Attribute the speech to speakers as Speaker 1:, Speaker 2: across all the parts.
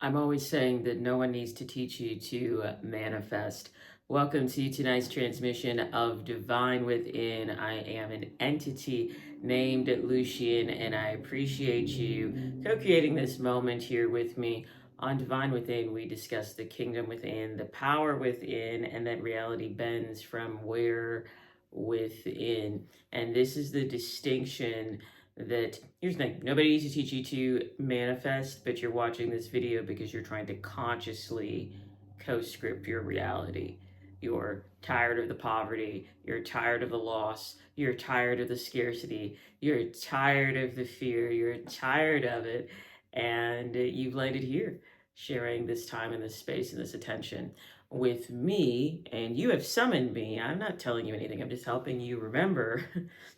Speaker 1: I'm always saying that no one needs to teach you to manifest. Welcome to tonight's transmission of Divine Within. I am an entity named Lucian, and I appreciate you co creating this moment here with me. On Divine Within, we discuss the kingdom within, the power within, and that reality bends from where within. And this is the distinction that here's the thing, nobody needs to teach you to manifest, but you're watching this video because you're trying to consciously co-script your reality. You're tired of the poverty, you're tired of the loss, you're tired of the scarcity, you're tired of the fear, you're tired of it, and you've landed here sharing this time and this space and this attention with me, and you have summoned me. I'm not telling you anything, I'm just helping you remember.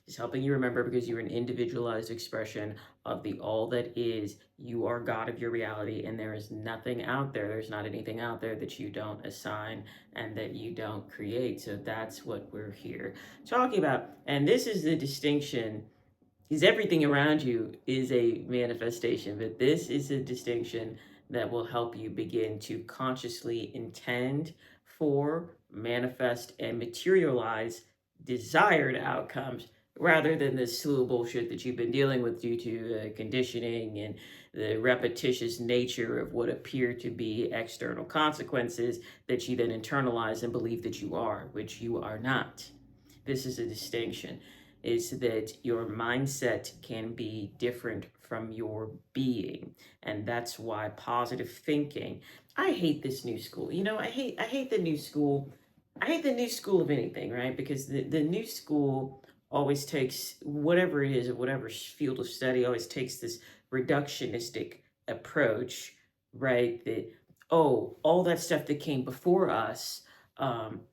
Speaker 1: Just helping you remember, because you're an individualized expression of the all that is. You are God of your reality, and there is nothing out there. There's not anything out there that you don't assign and that you don't create. So that's what we're here talking about. And this is the distinction, because everything around you is a manifestation, but this is a distinction that will help you begin to consciously intend for, manifest, and materialize desired outcomes, rather than this slew of bullshit that you've been dealing with due to conditioning and the repetitious nature of what appear to be external consequences that you then internalize and believe that you are, which you are not. This is a distinction, is that your mindset can be different from your being. And that's why positive thinking, I hate this new school. I hate the new school. I hate the new school of anything, right? Because the new school always takes whatever it is, or whatever field of study, always takes this reductionistic approach, right? That, oh, all that stuff that came before us,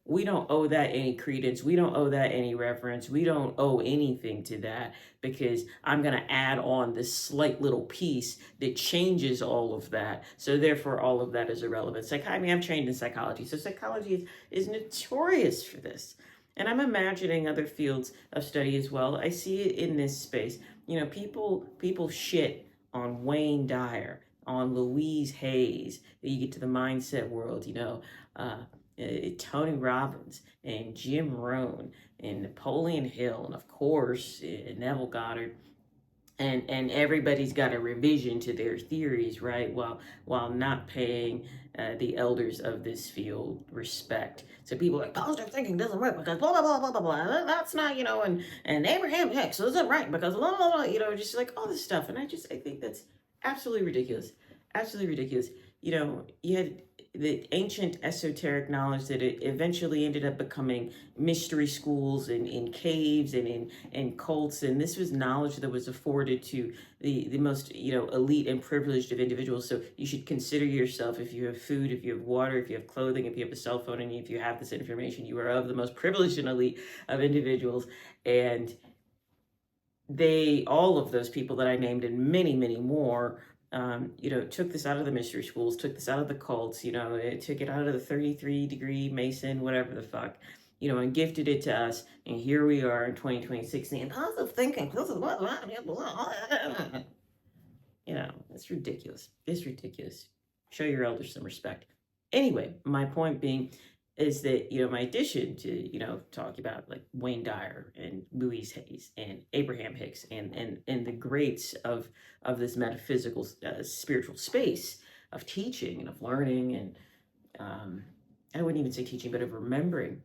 Speaker 1: we don't owe that any credence. We don't owe that any reverence. We don't owe anything to that, because I'm going to add on this slight little piece that changes all of that. So therefore, all of that is irrelevant. I'm trained in psychology. So psychology is notorious for this. And I'm imagining other fields of study as well. I see it in this space. People shit on Wayne Dyer, on Louise Hayes. You get to the mindset world, Tony Robbins and Jim Rohn and Napoleon Hill, and of course Neville Goddard, and everybody's got a revision to their theories, right? While not paying the elders of this field respect. So people are like, positive thinking doesn't work because blah blah blah blah blah blah. That's not, and Abraham Hicks isn't right because blah blah blah. Just like all this stuff, and I think that's absolutely ridiculous. Absolutely ridiculous. You had the ancient esoteric knowledge that it eventually ended up becoming mystery schools and in caves and in cults, and this was knowledge that was afforded to the most elite and privileged of individuals. So you should consider yourself, if you have food, if you have water, if you have clothing, if you have a cell phone, and if you have this information, you are of the most privileged and elite of individuals. And all of those people that I named, and many, many more, took this out of the mystery schools, took this out of the cults, it took it out of the 33-degree Mason, whatever the fuck, and gifted it to us. And here we are in 2026, and positive thinking, this is what, it's ridiculous. It's ridiculous. Show your elders some respect. Anyway, my point being is that, my addition to, talking about like Wayne Dyer and Louise Hayes and Abraham Hicks and the greats of this metaphysical, spiritual space of teaching and of learning, and I wouldn't even say teaching, but of remembering,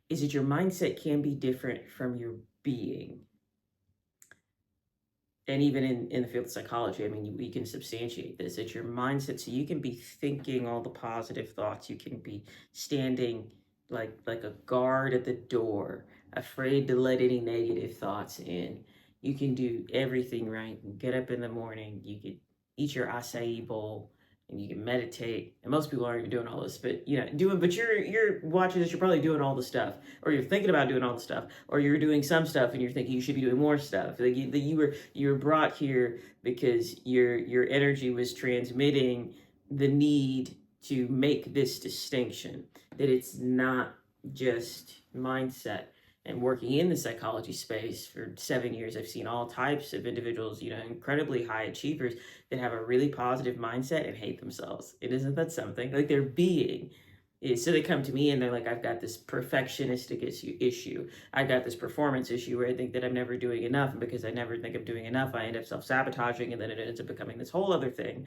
Speaker 1: is that your mindset can be different from your being. And even in the field of psychology, we can substantiate this. It's your mindset. So you can be thinking all the positive thoughts. You can be standing like a guard at the door, afraid to let any negative thoughts in. You can do everything right. You get up in the morning. You can eat your acai bowl, and you can meditate. And most people aren't even doing all this, but but you're watching this, you're probably doing all the stuff, or you're thinking about doing all the stuff, or you're doing some stuff and you're thinking you should be doing more stuff. Like you were brought here because your energy was transmitting the need to make this distinction, that it's not just mindset, And working in the psychology space for 7 years, I've seen all types of individuals, incredibly high achievers that have a really positive mindset and hate themselves. It isn't that something? Like their being is, so they come to me and they're like, I've got this perfectionistic issue. I've got this performance issue where I think that I'm never doing enough. And because I never think I'm doing enough, I end up self-sabotaging, and then it ends up becoming this whole other thing.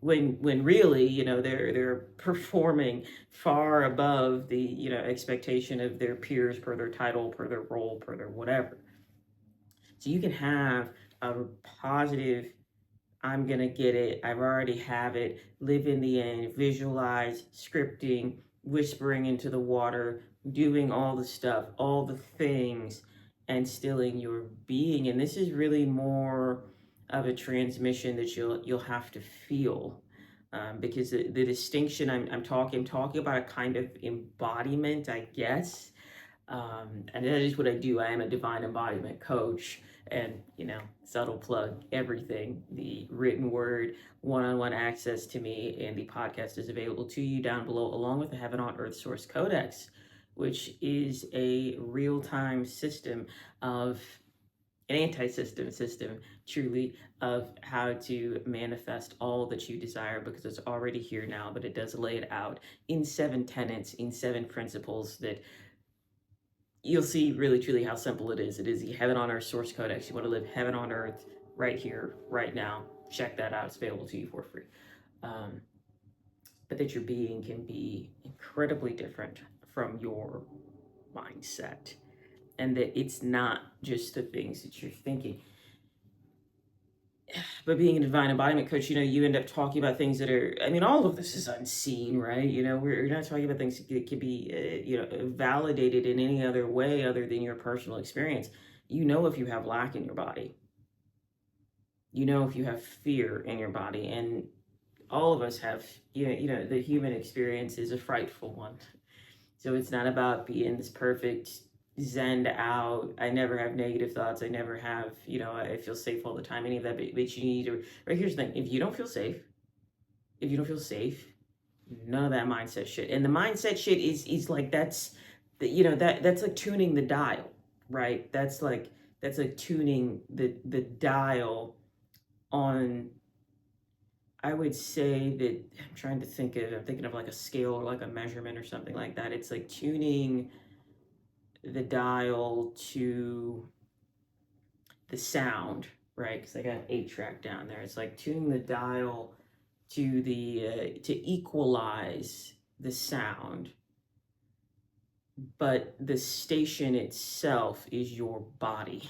Speaker 1: When really, they're performing far above the expectation of their peers, per their title, per their role, per their whatever. So you can have a positive, I'm gonna get it, I've already have it, live in the end, visualize, scripting, whispering into the water, doing all the stuff, all the things, and stilling your being. And this is really more of a transmission that you'll have to feel. Because the distinction I'm talking about a kind of embodiment, I guess. And that is what I do. I am a divine embodiment coach, and subtle plug, everything, the written word, one-on-one access to me, and the podcast is available to you down below, along with the Heaven on Earth Source Codex, which is a real-time system of an system truly, of how to manifest all that you desire, because it's already here now, but it does lay it out in 7 tenets, in 7 principles that you'll see really truly how simple it is. It is the Heaven on Earth Source Codex. You want to live heaven on earth right here, right now. Check that out. It's available to you for free. But that your being can be incredibly different from your mindset. And that it's not just the things that you're thinking. But being a divine embodiment coach, you end up talking about things that are, all of this is unseen, right? We're not talking about things that can be, validated in any other way other than your personal experience. If you have lack in your body, if you have fear in your body, and all of us have, the human experience is a frightful one. So it's not about being this perfect zened out, I never have negative thoughts, I never have, I feel safe all the time, any of that. But you need to, right? Here's the thing: if you don't feel safe, none of that mindset shit. And the mindset shit is like, that's that's like tuning the dial, right? That's like tuning the dial on, I would say that, I'm thinking of like a scale or like a measurement or something like that. It's like tuning the dial to the sound, right? Because I got 8-track down there. It's like tuning the dial to to equalize the sound, but the station itself is your body,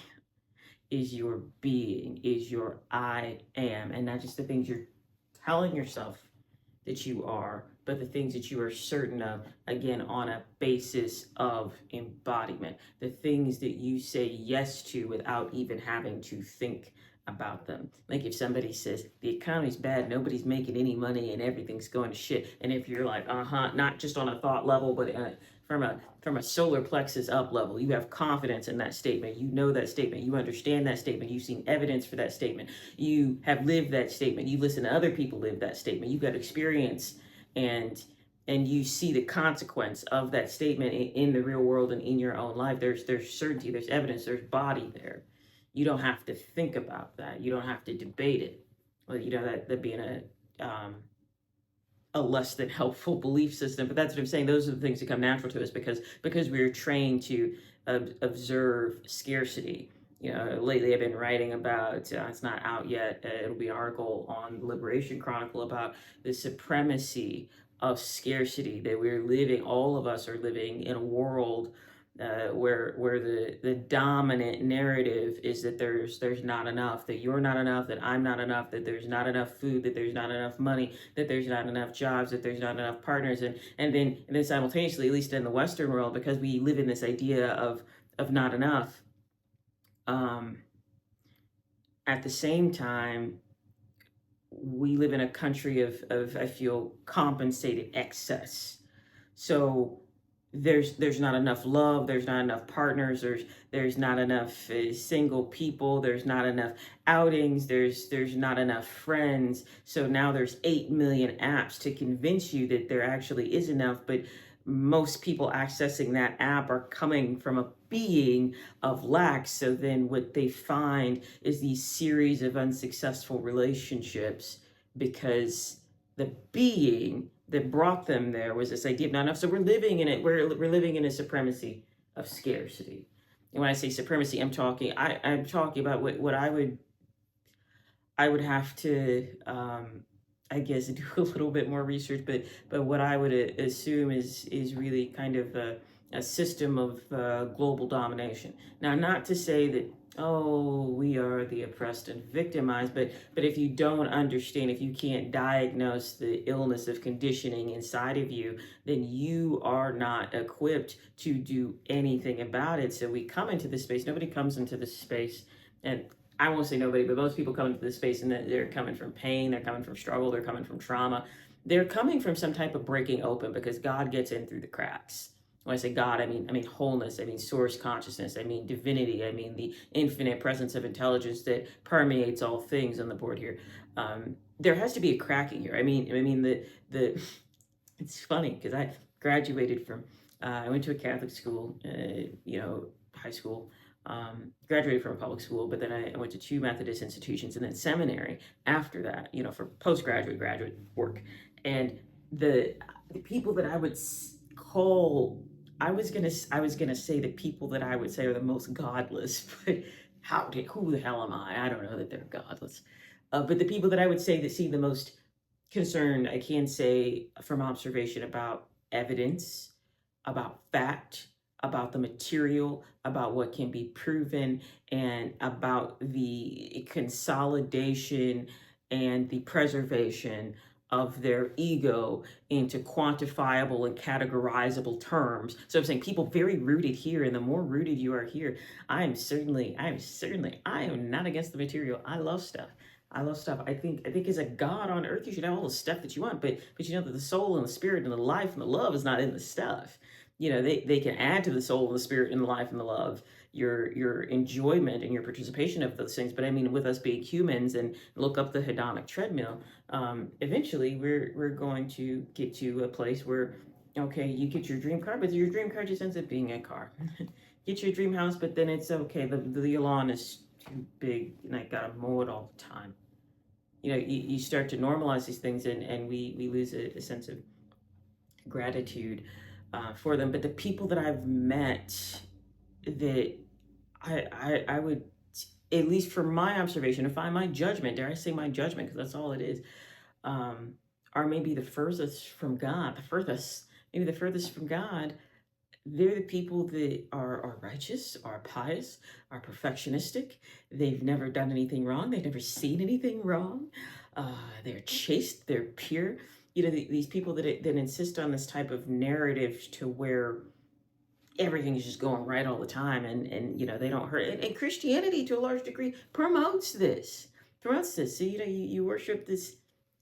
Speaker 1: is your being, is your I am, and not just the things you're telling yourself that you are, but the things that you are certain of, again, on a basis of embodiment. The things that you say yes to without even having to think about them. Like if somebody says, the economy's bad, nobody's making any money, and everything's going to shit. And if you're like, not just on a thought level, but from a solar plexus up level, you have confidence in that statement. You know that statement. You understand that statement. You've seen evidence for that statement. You have lived that statement. You listen to other people live that statement. You've got experience, and you see the consequence of that statement in the real world and in your own life. There's certainty, there's evidence, there's body there. You don't have to think about that. You don't have to debate it. Well, that being a less than helpful belief system. But that's what I'm saying. Those are the things that come natural to us because we're trained to observe scarcity. Lately I've been writing about, it's not out yet, it'll be an article on the Liberation Chronicle about the supremacy of scarcity, that all of us are living in a world where the dominant narrative is that there's not enough, that you're not enough, that I'm not enough, that there's not enough food, that there's not enough money, that there's not enough jobs, that there's not enough partners, and then simultaneously, at least in the Western world, because we live in this idea of not enough, at the same time, we live in a country of I feel, compensated excess. So there's not enough love, there's not enough partners, there's not enough single people, there's not enough outings, there's not enough friends. So now there's 8 million apps to convince you that there actually is enough, but most people accessing that app are coming from a being of lack. So then what they find is these series of unsuccessful relationships because the being that brought them there was this idea of not enough. So we're living in it. We're living in a supremacy of scarcity. And when I say supremacy, I'm talking about what I would have to, I guess, do a little bit more research, but what I would assume is really kind of a system of global domination. Now, not to say that, oh, we are the oppressed and victimized, but if you don't understand, if you can't diagnose the illness of conditioning inside of you, then you are not equipped to do anything about it. So we come into this space. Nobody comes into this space, and I won't say nobody, but most people come into this space and they're coming from pain, they're coming from struggle, they're coming from trauma. They're coming from some type of breaking open because God gets in through the cracks. When I say God, I mean wholeness, I mean source consciousness, I mean divinity, I mean the infinite presence of intelligence that permeates all things on the board here. There has to be a cracking here. I mean the it's funny because I graduated from I went to a Catholic school, high school. Graduated from a public school, but then I went to 2 Methodist institutions and then seminary after that, for postgraduate, graduate work. And the people that I would call, I was gonna say the people that I would say are the most godless, but who the hell am I? I don't know that they're godless. But the people that I would say that seem the most concerned, I can say from observation about evidence, about fact, about the material, about what can be proven, and about the consolidation and the preservation of their ego into quantifiable and categorizable terms. So I'm saying people very rooted here, and the more rooted you are here, I am not against the material. I love stuff. I think as a God on earth, you should have all the stuff that you want, but you know that the soul and the spirit and the life and the love is not in the stuff. They can add to the soul and the spirit and the life and the love, your enjoyment and your participation of those things. But I mean, with us being humans and look up the hedonic treadmill, eventually we're going to get to a place where, okay, you get your dream car, but your dream car just ends up being a car. Get your dream house, but then it's okay, the lawn is too big and I gotta mow it all the time. You start to normalize these things, and we lose a sense of gratitude for them. But the people that I've met that I would, at least from my observation, if my judgment, dare I say my judgment, because that's all it is, are maybe the furthest from God, maybe the furthest from God. They're the people that are righteous, are pious, are perfectionistic. They've never done anything wrong. They've never seen anything wrong. They're chaste. They're pure. These people that insist on this type of narrative to where everything is just going right all the time, and they don't hurt. And Christianity, to a large degree, promotes this. So you worship this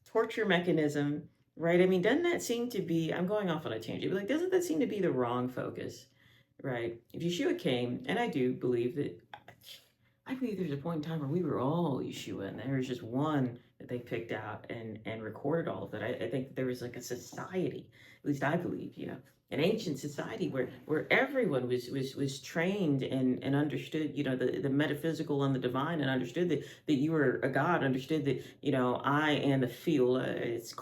Speaker 1: torture mechanism. Right? I mean, doesn't that seem to be, I'm going off on a tangent, but doesn't that seem to be the wrong focus, right? If Yeshua came, and I do believe that, I believe there's a point in time where we were all Yeshua, and there was just one that they picked out and recorded all of that. I think that there was like a society, at least I believe, an ancient society where everyone was trained and understood, the metaphysical and the divine, and understood that you were a God, understood that, I and the field, it's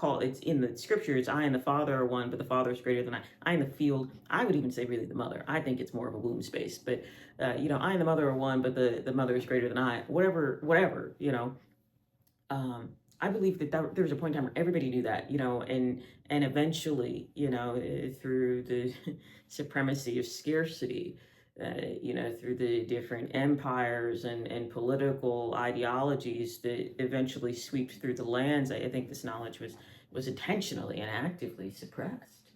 Speaker 1: in the scriptures, I and the Father are one, but the Father is greater than I and the field, I would even say really the mother. I think it's more of a womb space, but, I and the mother are one, but the mother is greater than I, whatever, I believe that there was a point in time where everybody knew that, and eventually, through the supremacy of scarcity, through the different empires and political ideologies that eventually swept through the lands, I think this knowledge was intentionally and actively suppressed.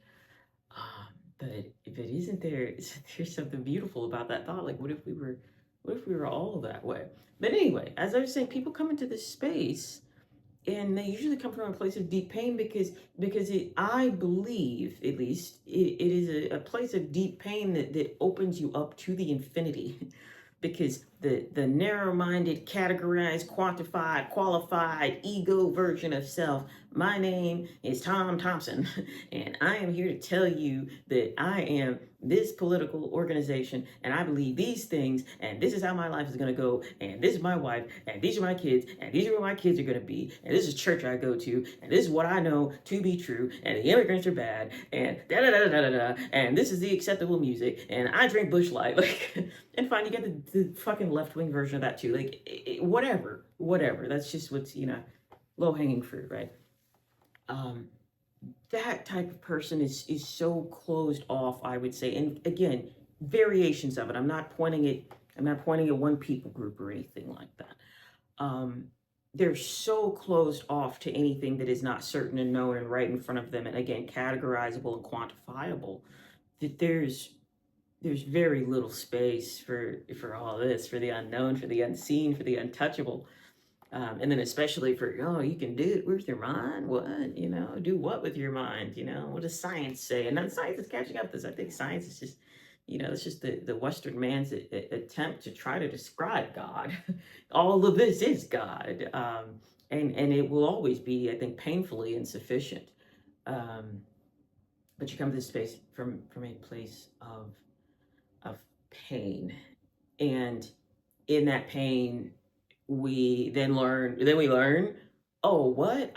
Speaker 1: But isn't there's something beautiful about that thought? Like, what if we were all that way? But anyway, as I was saying, people come into this space, and they usually come from a place of deep pain because I believe, at least, it is a place of deep pain that opens you up to the infinity. Because the narrow-minded, categorized, quantified, qualified, ego version of self. My name is Tom Thompson, and I am here to tell you that I am this political organization, and I believe these things, and this is how my life is going to go, and this is my wife, and these are my kids, and these are where my kids are going to be, and this is church I go to, and this is what I know to be true, and the immigrants are bad, and da-da-da-da-da-da, and this is the acceptable music, and I drink Busch Light, like, and fine, you get the fucking left-wing version of that too, like, whatever, that's just what's, low-hanging fruit, right? That type of person is so closed off, I would say. And again, variations of it. I'm not pointing at one people group or anything like that. They're so closed off to anything that is not certain and known and right in front of them, and again, categorizable and quantifiable, that there's very little space for all this, for the unknown, for the unseen, for the untouchable. And then especially for, you can do it with your mind. What? Do what with your mind? What does science say? And then science is catching up to this. I think science is just, it's just the Western man's attempt to try to describe God. All of this is God. And it will always be, I think, painfully insufficient. But you come to this space from a place of pain. And in that pain, we learn, oh, what?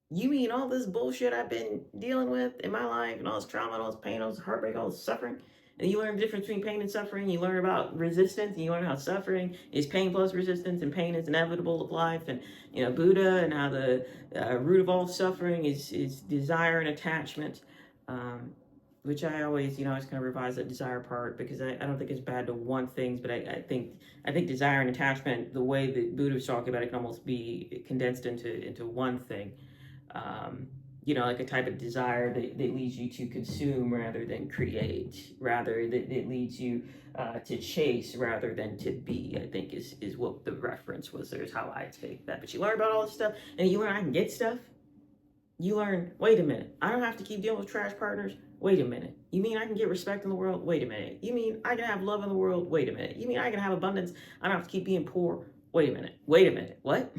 Speaker 1: You mean all this bullshit I've been dealing with in my life, and all this trauma, and all this pain, all this heartbreak, all this suffering? And you learn the difference between pain and suffering. You learn about resistance, and you learn how suffering is pain plus resistance, and pain is inevitable of life. And, Buddha, and how the root of all suffering is desire and attachment. Which I always, I was kind of revise that desire part, because I don't think it's bad to want things, but I think desire and attachment, the way that Buddha was talking about it, can almost be condensed into one thing. Like a type of desire that leads you to consume rather than create, rather that it leads you to chase rather than to be, I think is what the reference was. There's how I take that. But you learn about all this stuff, and you learn I can get stuff. You learn, wait a minute, I don't have to keep dealing with trash partners. Wait a minute. You mean I can get respect in the world? Wait a minute. You mean I can have love in the world? Wait a minute. You mean I can have abundance? I don't have to keep being poor? Wait a minute. What?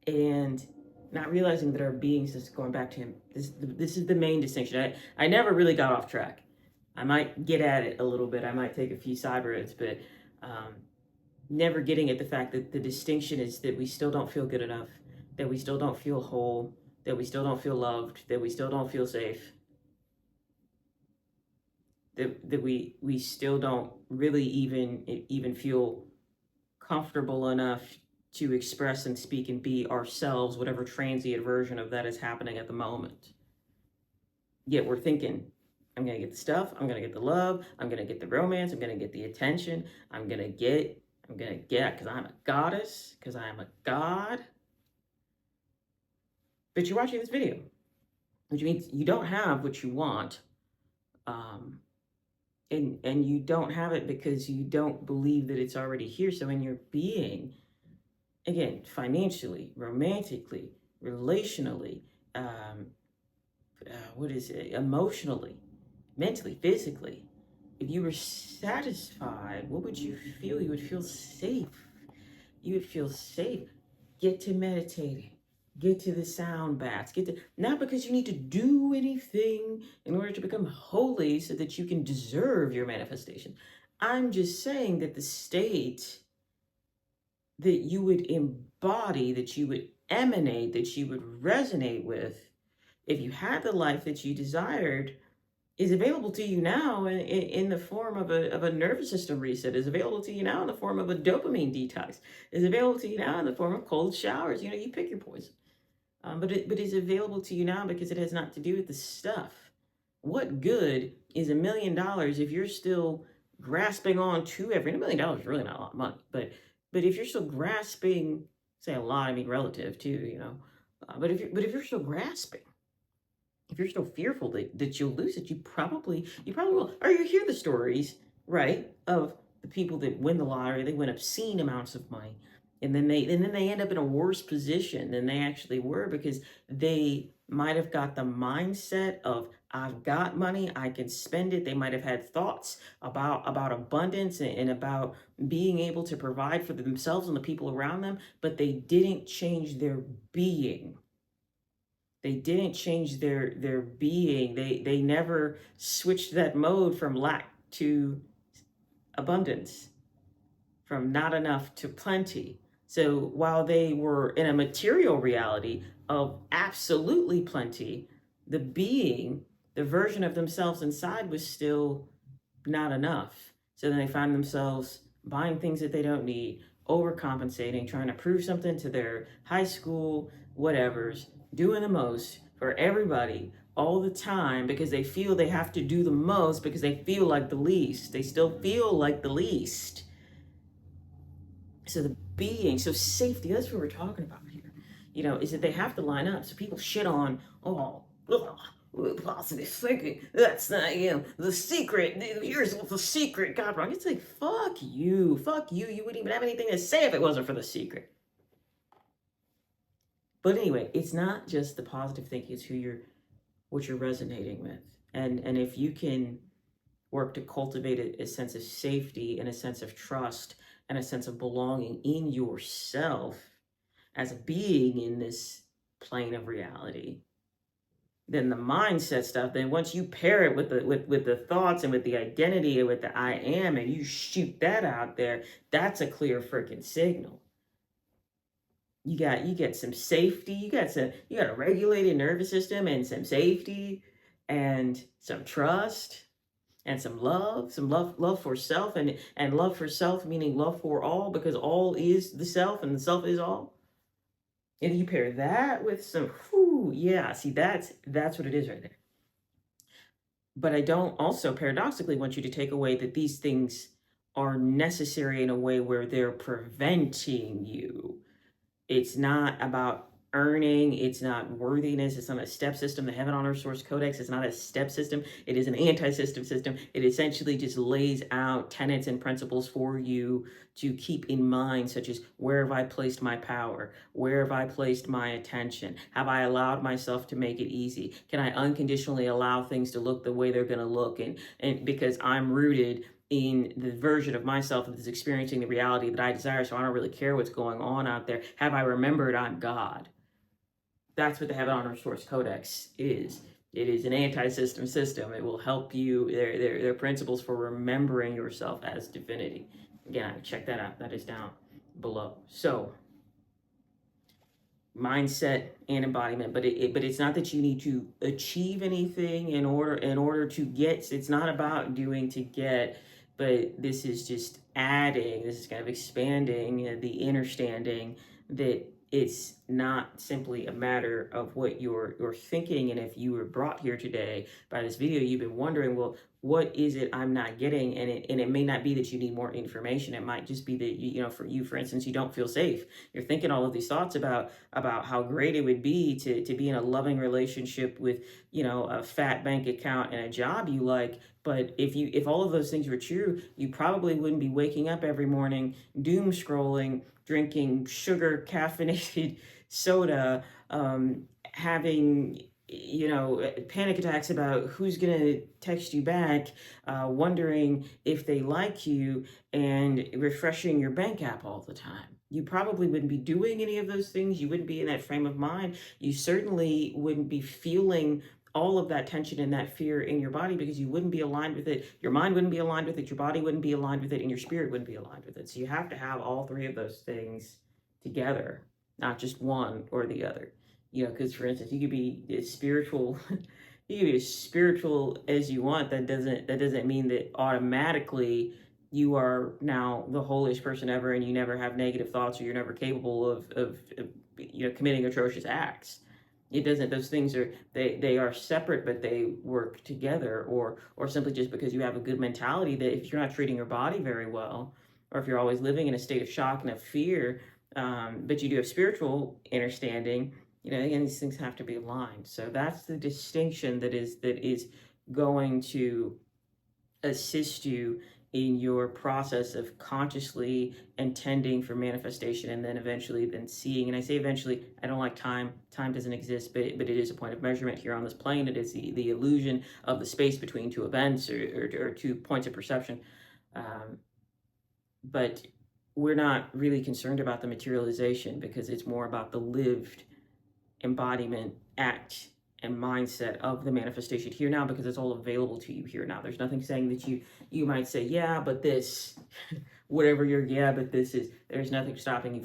Speaker 1: And not realizing that our beings, just going back to him, this is the main distinction. I never really got off track. I might get at it a little bit. I might take a few side roads, but never getting at the fact that the distinction is that we still don't feel good enough, that we still don't feel whole, that we still don't feel loved, that we still don't feel safe, that we still don't really even feel comfortable enough to express and speak and be ourselves, whatever transient version of that is happening at the moment. Yet we're thinking, I'm going to get the stuff, I'm going to get the love, I'm going to get the romance, I'm going to get the attention, I'm going to get, because I'm a goddess, because I am a god. But you're watching this video, which means you don't have what you want. And you don't have it because you don't believe that it's already here. So in your being, again, financially, romantically, relationally, emotionally, mentally, physically, if you were satisfied, what would you feel? You would feel safe. You would feel safe. Get to meditating. Get to the sound baths. Not because you need to do anything in order to become holy so that you can deserve your manifestation. I'm just saying that the state that you would embody, that you would emanate, that you would resonate with, if you had the life that you desired, is available to you now in the form of a nervous system reset, is available to you now in the form of a dopamine detox, is available to you now in the form of cold showers. You pick your poison. But it's available to you now because it has not to do with the stuff. What good is $1 million if you're still grasping on to $1 million is really not a lot of money, but if you're still grasping, say a lot, I mean relative too, but if you're still grasping, if you're still fearful that you'll lose it, you probably will. Or you hear the stories, right, of the people that win the lottery, they win obscene amounts of money. And then they end up in a worse position than they actually were because they might have got the mindset of, I've got money, I can spend it. They might have had thoughts about abundance and about being able to provide for themselves and the people around them, but they didn't change their being. They didn't change their being. They never switched that mode from lack to abundance, from not enough to plenty. So while they were in a material reality of absolutely plenty, the being, the version of themselves inside was still not enough. So then they find themselves buying things that they don't need, overcompensating, trying to prove something to their high school whatevers, doing the most for everybody all the time because they feel they have to do the most because they feel like the least. They still feel like the least. So the being, so safety, that's what we're talking about here, is that they have to line up. So people shit on, positive thinking, that's not, the secret, here's the secret got wrong. It's like, fuck you, you wouldn't even have anything to say if it wasn't for the secret. But anyway, it's not just the positive thinking, it's what you're resonating with. And if you can work to cultivate a sense of safety and a sense of trust and a sense of belonging in yourself as a being in this plane of reality, then the mindset stuff, then once you pair it with the thoughts and with the identity and with the I am, and you shoot that out there, that's a clear freaking signal. You get some safety, you got a regulated nervous system and some safety and some trust and some love for self, and love for self meaning love for all, because all is the self and the self is all. And you pair that with some, yeah, see, that's what it is right there. But I don't also paradoxically want you to take away that these things are necessary in a way where they're preventing you. It's not about earning, it's not worthiness, it's not a step system. The Heaven on Earth Source Codex is not a step system, it is an anti-system system. It essentially just lays out tenets and principles for you to keep in mind, such as, where have I placed my power? Where have I placed my attention? Have I allowed myself to make it easy? Can I unconditionally allow things to look the way they're going to look? And because I'm rooted in the version of myself that is experiencing the reality that I desire, so I don't really care what's going on out there. Have I remembered I'm God? That's what the Heaven on Earth Source Codex is. It is an anti-system system. It will help you. There are principles for remembering yourself as divinity. Again, check that out. That is down below. So, mindset and embodiment, but it's not that you need to achieve anything in order to get. It's not about doing to get, but this is just adding. This is kind of expanding the understanding that it's not simply a matter of what you're thinking. And if you were brought here today by this video, you've been wondering, well, what is it I'm not getting? And it may not be that you need more information. It might just be that, for you, for instance, you don't feel safe. You're thinking all of these thoughts about how great it would be to be in a loving relationship with, a fat bank account and a job you like. But if all of those things were true, you probably wouldn't be waking up every morning, doom scrolling, drinking sugar caffeinated soda, having panic attacks about who's going to text you back, wondering if they like you, and refreshing your bank app all the time. You probably wouldn't be doing any of those things. You wouldn't be in that frame of mind. You certainly wouldn't be feeling all of that tension and that fear in your body, because you wouldn't be aligned with it. Your mind wouldn't be aligned with it. Your body wouldn't be aligned with it. And your spirit wouldn't be aligned with it. So you have to have all three of those things together, not just one or the other. Because for instance, you could be as spiritual, you could be as spiritual as you want. That doesn't mean that automatically you are now the holiest person ever, and you never have negative thoughts, or you're never capable of committing atrocious acts. It doesn't. Those things they are separate, but they work together. Or simply just because you have a good mentality, that if you're not treating your body very well, or if you're always living in a state of shock and of fear, but you do have spiritual understanding, again, these things have to be aligned. So that's the distinction that is going to assist you in your process of consciously intending for manifestation and then eventually then seeing. And I say eventually, I don't like time. Time doesn't exist, but it is a point of measurement here on this plane. It is the illusion of the space between two events or 2 points of perception. But we're not really concerned about the materialization because it's more about the lived embodiment, act, and mindset of the manifestation here now, because it's all available to you here now. There's nothing saying that you might say, yeah, but this, whatever your yeah, but this is. There's nothing stopping you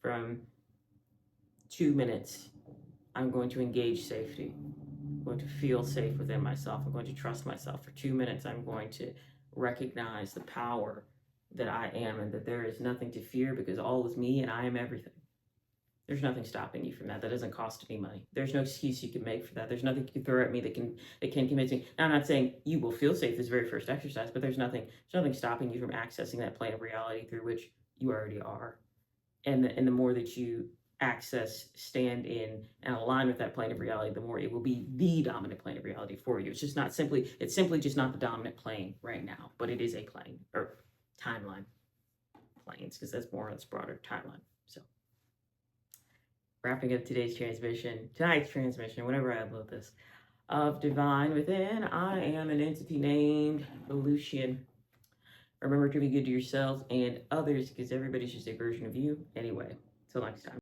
Speaker 1: from 2 minutes. I'm going to engage safety. I'm going to feel safe within myself. I'm going to trust myself. For 2 minutes, I'm going to recognize the power that I am and that there is nothing to fear because all is me and I am everything. There's nothing stopping you from that. That doesn't cost any money. There's no excuse you can make for that. There's nothing you can throw at me that can convince me. Now, I'm not saying you will feel safe this very first exercise, but there's nothing stopping you from accessing that plane of reality through which you already are. And the more that you access, stand in, and align with that plane of reality, the more it will be the dominant plane of reality for you. It's simply just not the dominant plane right now, but it is a plane or timeline planes, because that's more on its broader timeline. So wrapping up tonight's transmission, whenever I upload this, of Divine Within, I am an entity named Lucian. Remember to be good to yourselves and others, because everybody's just a version of you anyway. Till next time.